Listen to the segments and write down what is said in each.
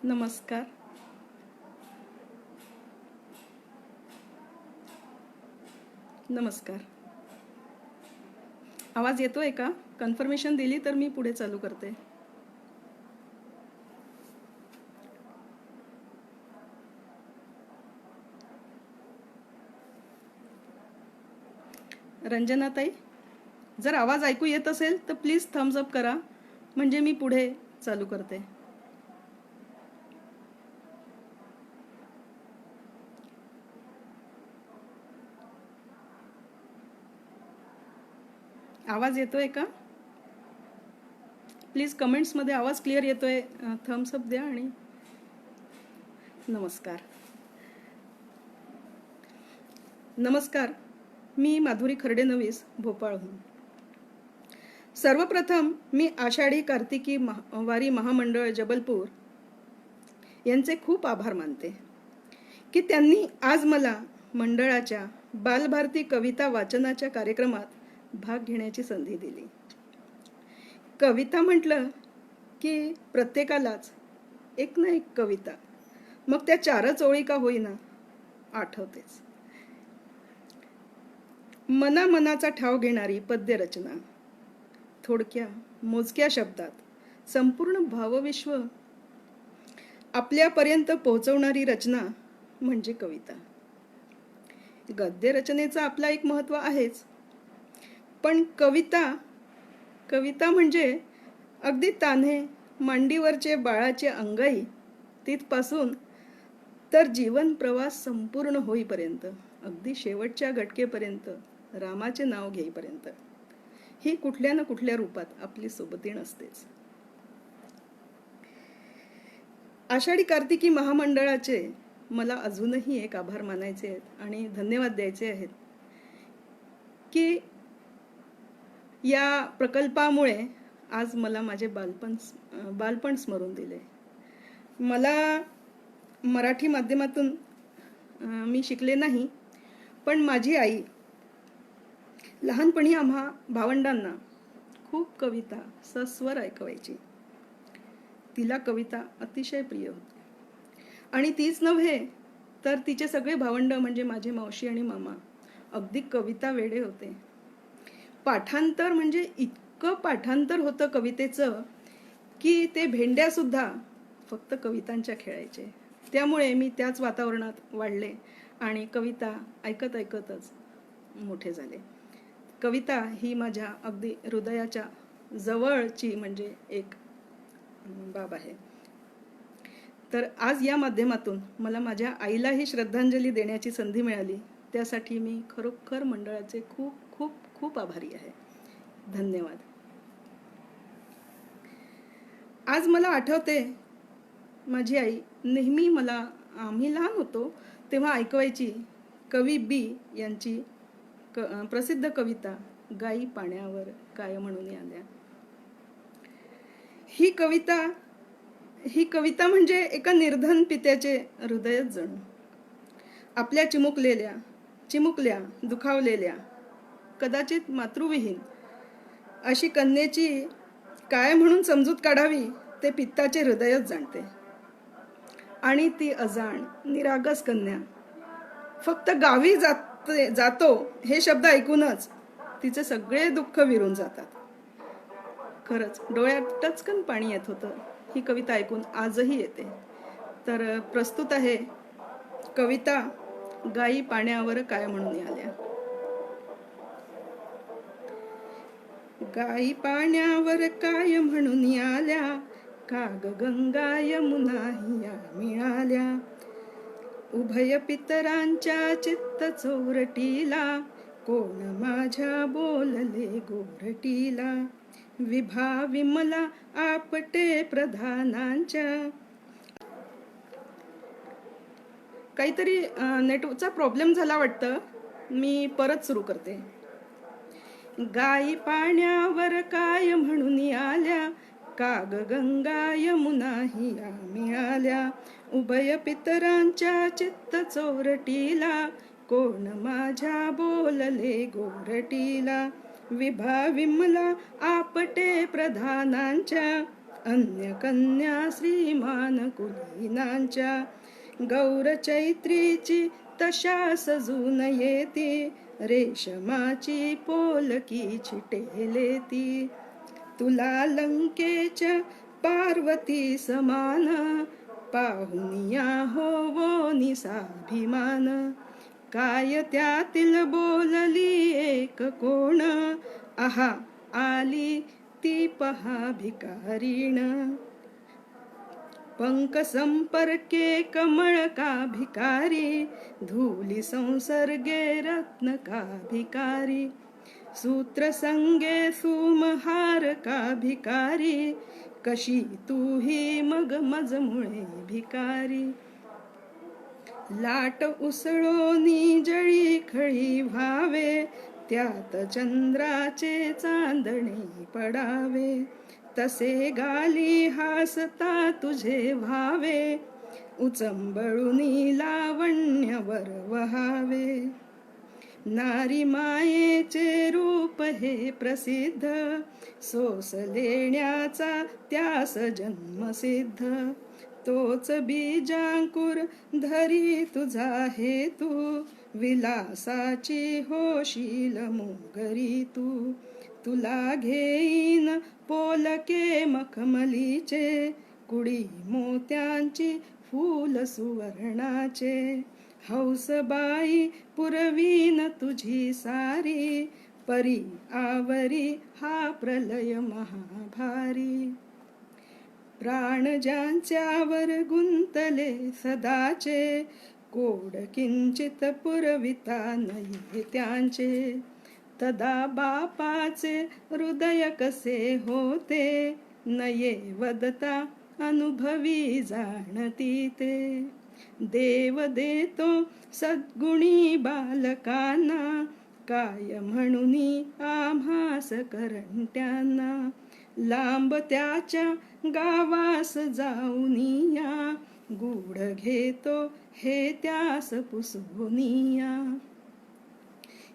नमस्कार. नमस्कार. आवाज येतोय का? कन्फर्मेशन दिली तर मी पुढे चालू करते. रंजनाताई, जर आवाज ऐकू येत असेल तर प्लीज थम्स अप करा, म्हणजे मी पुढे चालू करते. आवाज येतोय का? प्लीज कमेंट्समध्ये आवाज क्लिअर येतोय थम्स अप द्या. आणि नमस्कार. नमस्कार. मी माधुरी खर्डेनवीस, भोपाळहून. सर्वप्रथम मी आषाढी कार्तिकी वारी महामंडळ जबलपूर यांचे खूप आभार मानते की त्यांनी आज मला मंडळाच्या बालभारती कविता वाचनाच्या कार्यक्रमात भाग घेण्याची संधी दिली. कविता म्हटलं की प्रत्येकालाच एक ना एक कविता, मग त्या 4च ओळी का होईना, आठवतेच. मनाचा ठाव घेणारी पद्यरचना, थोडक्या मोजक्या शब्दात संपूर्ण भावविश्व आपल्यापर्यंत पोहोचवणारी रचना म्हणजे कविता. गद्य रचनेचा आपला एक महत्त्व आहेच, पण कविता म्हणजे अगदी तान्हे मांडीवरचे बाळाचे अंगाई तिथपासून तर जीवन प्रवास संपूर्ण होईपर्यंत, अगदी शेवटच्या घटकेपर्यंत, रामाचे नाव घेईपर्यंत ही कुठल्या ना कुठल्या रूपात आपली सोबतीण असतेच. आषाढी कार्तिकी महामंडळाचे मला अजूनही एक आभार मानायचे आहेत आणि धन्यवाद द्यायचे आहेत की या प्रकल्पामुळे आज मला माझे बालपण स्मरून दिले. मला मराठी माध्यमातून मी शिकले नाही, पण माझी आई लहानपणी आम्हा भावंडांना खूप कविता सस्वर ऐकवायची. तिला कविता अतिशय प्रिय होती. आणि तीच नव्हे तर तिचे सगळे भावंड म्हणजे माझे मावशी आणि मामा अगदी कविता वेडे होते. पाठांतर म्हणजे इतकं पाठांतर होतं कवितेचं की ते भेंड्यासुद्धा फक्त कवितांच्या खेळायचे. त्यामुळे मी त्याच वातावरणात वाढले आणि कविता ऐकत ऐकतच मोठे झाले. कविता ही माझ्या अगदी हृदयाच्या जवळची म्हणजे एक बाब आहे. तर आज या माध्यमातून मला माझ्या आईलाही श्रद्धांजली देण्याची संधी मिळाली, त्यासाठी मी खरोखर मंडळाचे खूप खूप खूप आभारी आहे. धन्यवाद. आज मला आठवते, माझी आई नेहमी मला, आम्ही लहान होतो तेव्हा ऐकवायची कवी बी यांची प्रसिद्ध कविता गाई पाण्यावर काय म्हणून आल्या. ही कविता म्हणजे एका निर्धन पित्याचे हृदयच जणू. आपल्या चिमुकल्या दुखावलेल्या, कदाचित मातृविहीन अशी कन्येची काय म्हणून समजूत काढावी ते पित्ताचे हृदयच जाणते. आणि ती अजाण निरागस कन्या फक्त गावी जातो हे शब्द ऐकूनच तिचे सगळे दुःख विरून जातात. खरंच डोळ्यात टचकन पाणी येत होतं. ही कविता ऐकून आजही येते. तर प्रस्तुत आहे कविता गाई पाण्यावर काय म्हणून आल्या. गाई पाण्यावर काय म्हणून आल्या, का ग गंगा यमुना हिया मिळाल्या. उभय पितरांच्या चित्त चोरटीला, कोण माझ्या बोलले गोरटीला. विभा विमला आपटे प्रधानांच्या. काहीतरी नेटचा प्रॉब्लेम झाला वाटतं, मी परत सुरू करते. गाई पाण्यावर काय म्हणून आल्या, का ग गंगा यमुना हिया मिळाल्या. उभय पितरांच्या चित्त चोरटीला, कोण माझ्या बोलले गोरटीला. विभा विमला आपटे प्रधानांच्या. अन्य कन्या श्रीमान कुलीनांच्या गौर चैत्रीची तशा सजून येती, रेशमाची पोलकी चिटेलेती. तुला लंकेच्या पार्वती समान, पाहुनिया होवो निसाभिमान. काय त्यातील बोलली एक कोण, आहा आली ती पहा भिकारीण. पंक संपर्के कमळ का भिकारी, धूली संसर्गे रत्न का भिकारी. सूत्र संगे सुमहार का भिकारी, कशी तू ही मग मजमुळे भिकारी. लाट उसळोनी जळी खळी व्हावे, त्यात चंद्राचे चांदणे पडावे. तसे गाली हासता तुझे व्हावे, उचंबळुनी लावण्यवर वहावे. नारी मायेचे रूप हे प्रसिद्ध, सोस लेण्याचा त्यास जन्मसिद्ध. तोच बीजांकुर धरी तुझा हेतू, विलासाची होशील मोगरी तू. तुला घेईन पोलके मखमलीचे, कुडी मोत्यांची फूल सुवर्णाचे. हौसबाई पुरवीन तुझी सारी, परी आवरी हा प्रलय महाभारी. प्राण ज्यांच्यावर गुंतले सदाचे, कोड किंचित पुरविता नाही त्यांचे. तदा बापाचे हृदय कसे होते, नये वदता अनुभवी जाणती ते. देव देतो सद्गुणी बालकांना, काय म्हणूनी आम्हास करंट्यांना. लांब त्याच्या गावास जाऊनिया, गूढ घेतो हे त्यास पुसवनिया.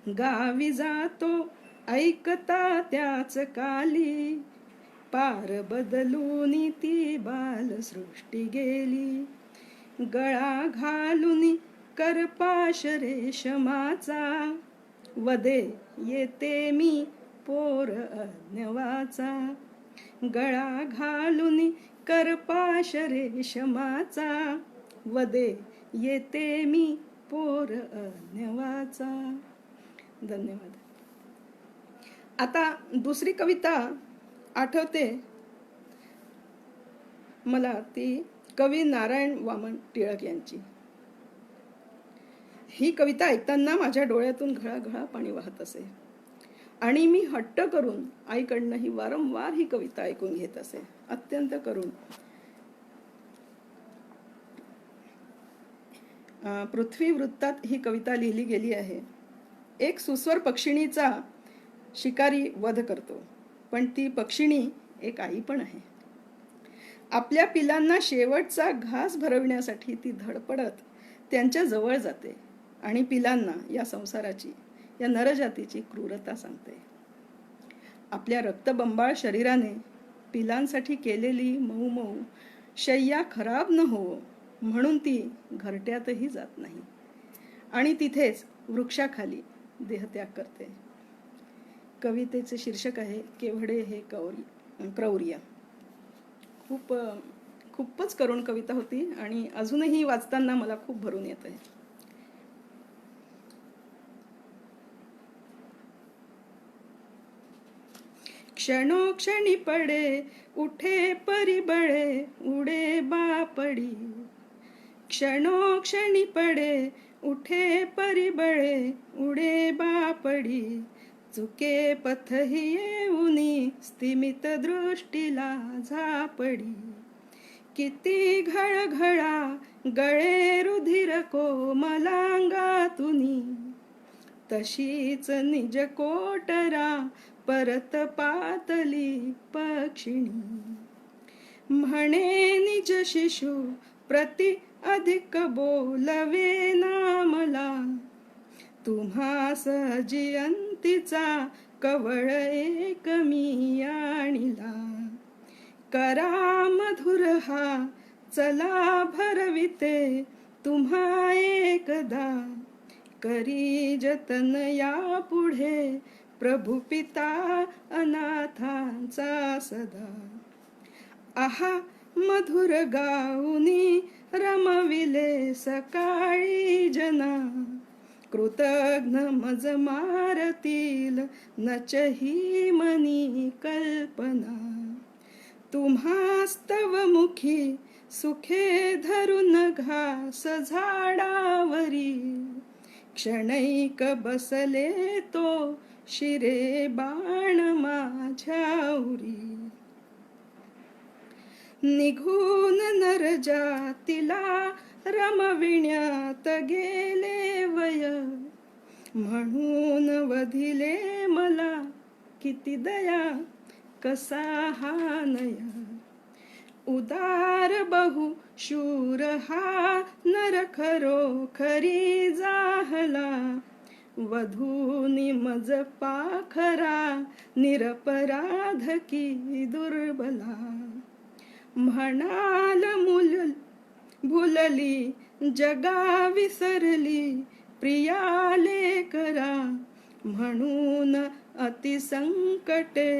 गावी जातो ऐकता त्याच काली, पार बदलून ती बालसृष्टी गेली. गळा घालून करपाश रेशमाचा, वदे येते मी पोर अज्ञवाचा. गळा घालून करपाश रेशमाचा, वदे येते मी पोर अज्ञवाचा. धन्यवाद. आता दुसरी कविता आठवते मला, ती कवी नारायण वामन टिळक यांची. ही कविता ऐकताना माझ्या डोळ्यातून घळाघळा पाणी वाहत असे आणि मी हट्ट करून आईकडनं ही वारंवार ही कविता ऐकून घेत असे, अत्यंत करून. पृथ्वी वृत्तात ही कविता लिहिली गेली आहे. एक सुस्वर पक्षिणीचा शिकारी वध करतो, पण ती पक्षिणी एक आई पण आहे. आपल्या पिलांना शेवटचा घास भरविण्यासाठी ती धडपडत त्यांच्या जवळ जाते आणि पिलांना या संसाराची, या नरजातीची क्रूरता सांगते. आपल्या रक्तबंबाळ शरीराने पिलांसाठी केलेली मऊ मऊ शय्या खराब न हो म्हणून ती घरट्यातही जात नाही आणि तिथेच वृक्षाखाली देहत्याग करते. कवितेचे शीर्षक आहे केवढे हे क्रौर्य. खूपच करुण कविता होती आणि अजूनही वाचताना मला खूप भरून येत आहे. क्षणोक्षणी पडे उठे परिबळे उडे बापडी. क्षणोक्षणी पडे उठे परिबळे उडे बापडी. चुके पथही येऊनी स्तिमित दृष्टीला झापडी. किती घळघळा गळे रुधिर कोमलांगातुनी. तशीच निज कोटरा परत पातली पक्षिणी. म्हणे निज शिशु प्रति अधिक बोलवे नामला. तुम्हा सहजियंतीचा कवळ एक मी आणिला. करा मधुर हा चला भरविते तुम्हा एकदा, करी जतन या पुढे प्रभू पिता अनाथांचा सदा. आहा मधुर गाऊनी रमविले सकाळी जना, कृतघ्न मज मारतील नचही मनी कल्पना. तुम्हास्तव मुखी सुखे धरून घास झाडावरी, क्षणैक बसले तो शिरे बाण माझ्या उरी. निघून नर जातीला रमविण्यात गेले वय, म्हणून वधिले मला किती दया कसा हा नय. उदार बहु शूर हा नर खरो खरी जाहला, वधूनी मज पाखरा निरपराध की दुर्बला. म्हणाल भुलली जगा विसरली प्रियाले करा, म्हणून अतिसंकटे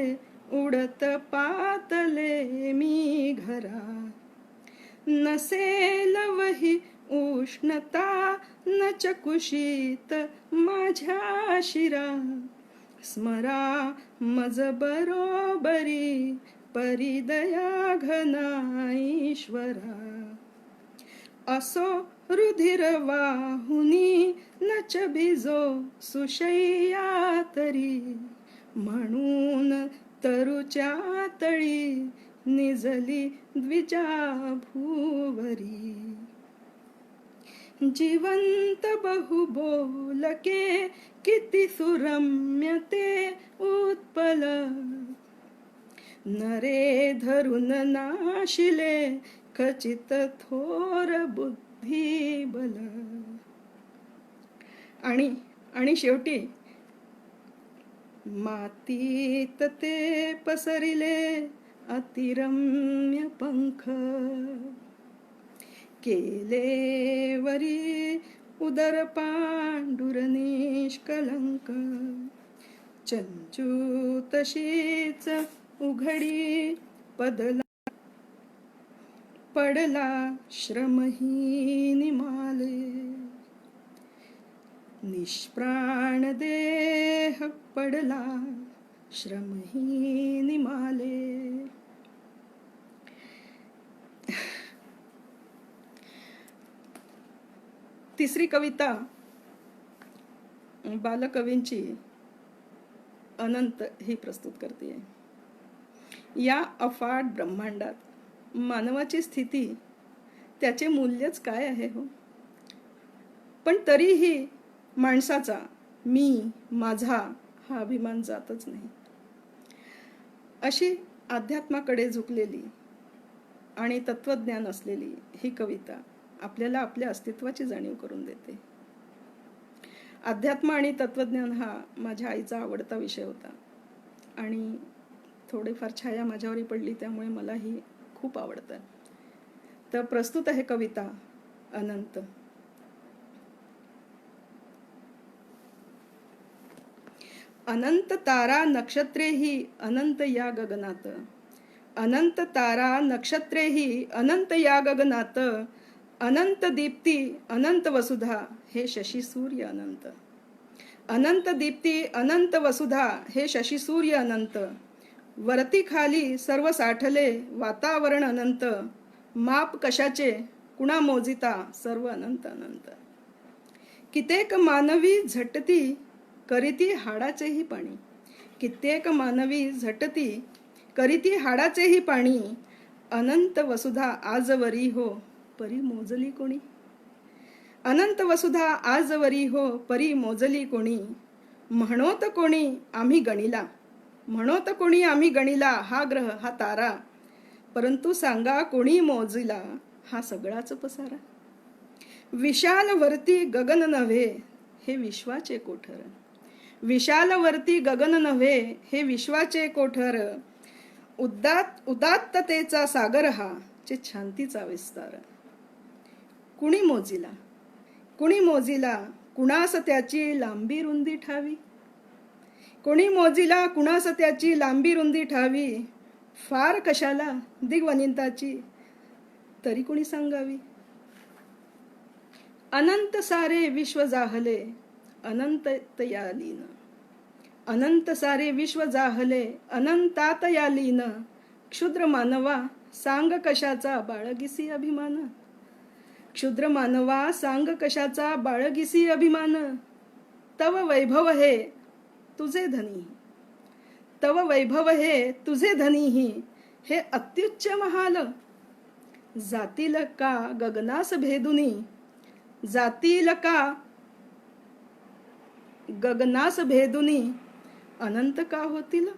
उडत पातले मी घरा. नसेल वही उष्णता नच कुशीत माझ्या शिरा, स्मरा मज बरोबरी परिदया घना ईश्वरा. असो रुधिर वाहुनी नच भिजो सुशय्या तरी, म्हणून तरुच्या तळी निजली द्विजा भूवरी. जिवंत बहु बोलके किती सुरम्य ते उत्पल, नरे धरून नाशिले खचित थोर बुद्धी बल. आणि शेवटी मातीत ते पसरिले अतिरम्य पंख, केले वरी उदर पांडुर निष्कलंक. चंचू तशीच उघडी पडला श्रमहीन माले, निष्प्राण देह पडला श्रमहीन माले. तिसरी कविता बालकवींची अनंत ही प्रस्तुत करते. या अफाट ब्रह्मांडात मानवाची स्थिती, त्याचे मूल्यच काय आहे हो. पण तरीही माणसाचा मी माझा हा अभिमान जातच नाही. अशी अध्यात्माकडे झुकलेली आणि तत्वज्ञान असलेली ही कविता आपल्याला आपल्या अस्तित्वाची जाणीव करून देते. अध्यात्म आणि तत्वज्ञान हा माझ्या आईचा आवडता विषय होता आणि थोडीफार छाया माझ्यावरही पडली, त्यामुळे मलाही खूप आवडतं. तर प्रस्तुत आहे कविता अनंत. अनंत तारा नक्षत्रेही अनंत या गगनात, अनंत तारा नक्षत्रेही अनंत या गगनात, अनंत दीप्ती अनंत वसुधा हे शशी सूर्य अनंत. अनंत दीप्ती अनंत वसुधा हे शशी सूर्य अनंत, वरती खाली सर्व साठले वातावरण अनंत, माप कशाचे कुणा मोजिता सर्व अनंत अनंत. कित्येक मानवी झटती करीती हाडाचेही पाणी, कित्येक मानवी झटती करीती हाडाचेही पाणी, अनंत वसुधा आजवरी हो परी मोजली कोणी. अनंत वसुधा आजवरी हो परी मोजली कोणी, म्हणोत कोणी आम्ही गणिला, म्हणोत कोणी आम्ही गणिला हा ग्रह हा तारा, परंतु सांगा कोणी मोजिला हा सगळाच पसारा. विशाल वरती गगन नव्हे हे विश्वाचे कोठर, विशाल वरती गगन नव्हे हे विश्वाचे कोठर, उदात्ततेचा सागर हा चे शांतीचा विस्तार. कुणी मोजिला कुणी मोजिला कुणास त्याची लांबी रुंदी ठावी. कोणी मोजिला कुणास त्याची लांबी रुंदी ठावी. फार कशाला दिग्वनिताची तरी कुणी सांगावी. अनंत सारे विश्व जाहले अनंत या लीन. अनंत सारे विश्व जाहले अनंतात या लीन. क्षुद्र मानवा सांग कशाचा बाळगिसी अभिमान. क्षुद्र मानवा सांग कशाचा बाळगिसी अभिमान. तव वैभव हे तुझे धनी. तव वैभव हे तुझे धनीही. हे अत्युच्च महाल. जातील का गगनास भेदुनी. जातील का गगनास भेदुनी. अनंत का होतील.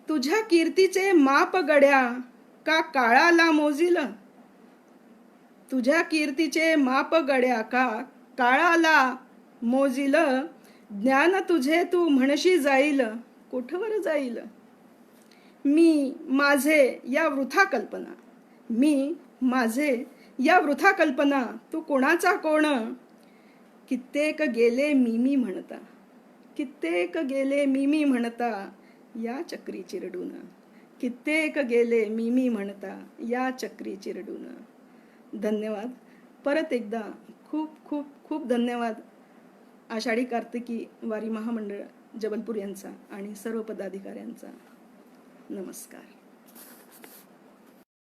तुझ्या कीर्तीचे माप गड्या का काळाला मोजील. तुझ्या कीर्तीचे माप गड्या का काळाला मोजील. ज्ञान तुझे तू म्हणशी जाईल कुठवर जाईल. मी माझे या वृथा कल्पना. मी माझे या वृथा कल्पना. तू कोणाचा कोण. कित्येक गेले मी म्हणता. कित्येक गेले मी म्हणता या चक्री चिरडून. कित्येक गेले मी म्हणता या चक्री चिरडून. धन्यवाद. परत एकदा खूप खूप खूप धन्यवाद आषाढी कार्तिकी वारी महामंडळ जबलपूर यांचा आणि सर्व पदाधिकाऱ्यांचा. नमस्कार.